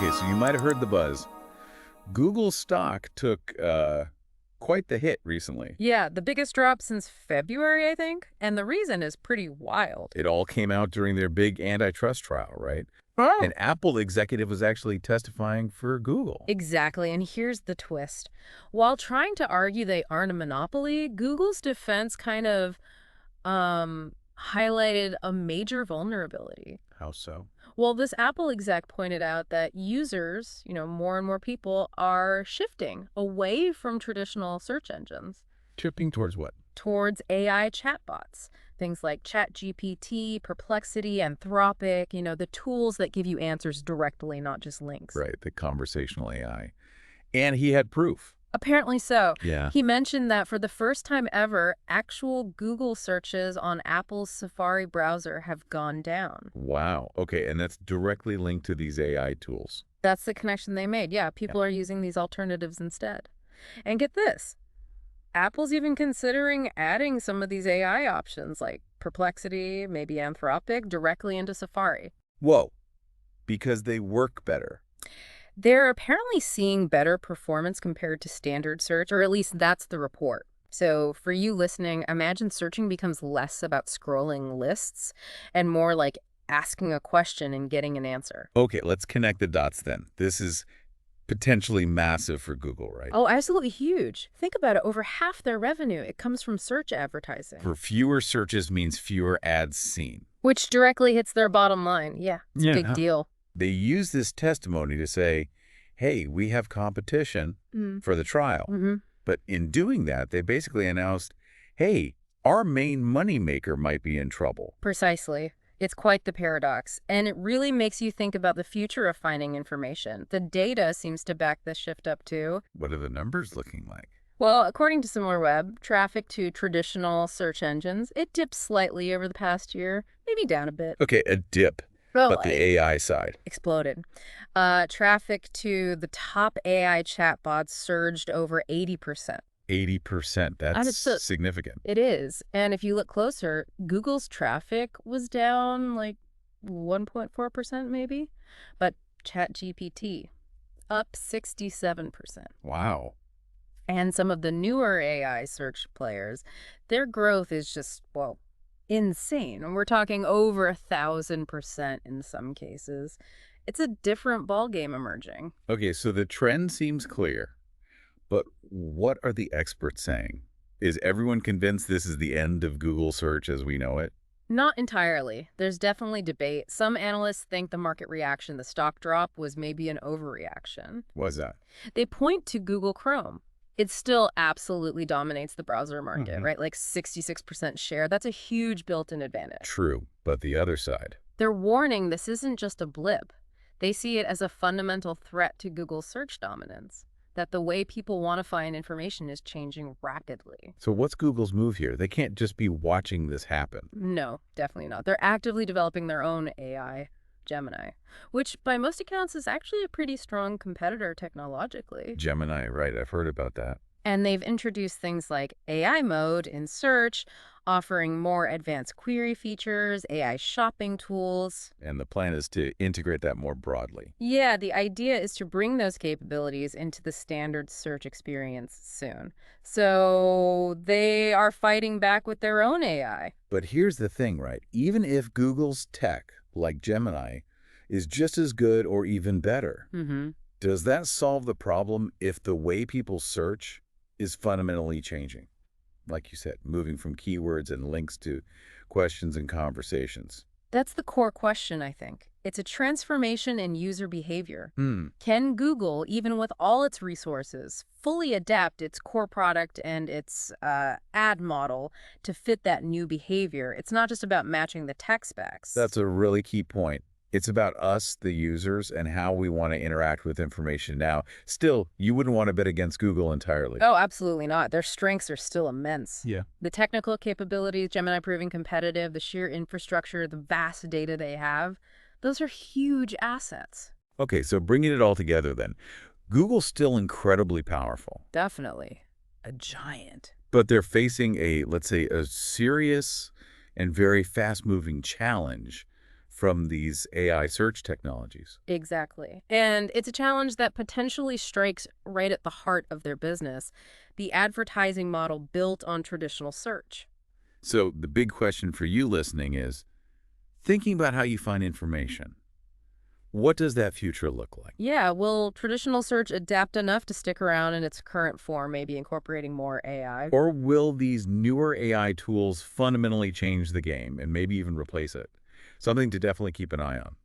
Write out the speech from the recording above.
Okay, so you might have heard the buzz. Google's stock took quite the hit recently. Yeah, the biggest drop since February, I think. And the reason is pretty wild. It all came out during their big antitrust trial, right? Oh. An Apple executive was actually testifying for Google. Exactly, and here's the twist. While trying to argue they aren't a monopoly, Google's defense kind of highlighted a major vulnerability. How so? Well, this Apple exec pointed out that users, more and more people are shifting away from traditional search engines Shifting towards what? towards AI chatbots. Things like ChatGPT, Perplexity, Anthropic, the tools that give you answers directly, not just links. Right, the conversational AI. And he had proof. Apparently so. Yeah. He mentioned that for the first time ever, actual Google searches on Apple's Safari browser have gone down. Wow. Okay, and that's directly linked to these AI tools. That's the connection they made. Yeah, people are using these alternatives instead. And get this. Apple's even considering adding some of these AI options like Perplexity, maybe Anthropic, directly into Safari. Whoa. Because they work better. They're apparently seeing better performance compared to standard search, or at least that's the report. So for you listening, imagine searching becomes less about scrolling lists and more like asking a question and getting an answer. Okay, let's connect the dots then. This is potentially massive for Google, right? Oh, absolutely huge. Think about it. Over half their revenue, it comes from search advertising. For fewer searches means fewer ads seen. Which directly hits their bottom line. Yeah, it's a big deal. They use this testimony to say, hey, we have competition for the trial. But in doing that, they basically announced, hey, our main moneymaker might be in trouble. Precisely. It's quite the paradox, and it really makes you think about the future of finding information. The data seems to back this shift up, too. What are the numbers looking like? Well, according to SimilarWeb, traffic to traditional search engines, it dipped slightly over the past year, maybe down a bit. Okay, a dip, but the AI side. Exploded. Traffic to the top AI chatbots surged over 80%. 80%, that's significant. It is. And if you look closer, Google's traffic was down like 1.4% maybe, but ChatGPT up 67%. Wow. And some of the newer AI search players, their growth is just, well, insane. And we're talking over 1,000% in some cases. It's a different ballgame emerging. Okay, so the trend seems clear. But what are the experts saying? Is everyone convinced this is the end of Google search as we know it? Not entirely. There's definitely debate. Some analysts think the market reaction, the stock drop, was maybe an overreaction. What's that? They point to Google Chrome. It still absolutely dominates the browser market, right? Like 66% share. That's a huge built-in advantage. True, but the other side. They're warning this isn't just a blip. They see it as a fundamental threat to Google's search dominance, that the way people want to find information is changing rapidly. So what's Google's move here? They can't just be watching this happen. No, definitely not. They're actively developing their own AI, Gemini, which by most accounts is actually a pretty strong competitor technologically. Gemini, right. I've heard about that. And they've introduced things like AI mode in search, offering more advanced query features, AI shopping tools. And the plan is to integrate that more broadly. Yeah, the idea is to bring those capabilities into the standard search experience soon. So they are fighting back with their own AI. But here's the thing, right? Even if Google's tech, like Gemini, is just as good or even better, does that solve the problem if the way people search is fundamentally changing? Like you said, moving from keywords and links to questions and conversations. That's the core question, I think. It's a transformation in user behavior. Can Google, even with all its resources, fully adapt its core product and its ad model to fit that new behavior? It's not just about matching the tech specs. That's a really key point. It's about us, the users, and how we want to interact with information now. Still, you wouldn't want to bet against Google entirely. Oh, absolutely not. Their strengths are still immense. Yeah. The technical capabilities, Gemini proving competitive, the sheer infrastructure, the vast data they have, those are huge assets. Okay, so bringing it all together then. Google's still incredibly powerful. Definitely. A giant. But they're facing let's say, a serious and very fast-moving challenge from these AI search technologies. Exactly. And it's a challenge that potentially strikes right at the heart of their business, the advertising model built on traditional search. So the big question for you listening is, thinking about how you find information, what does that future look like? Yeah, will traditional search adapt enough to stick around in its current form, maybe incorporating more AI? Or will these newer AI tools fundamentally change the game and maybe even replace it? Something to definitely keep an eye on.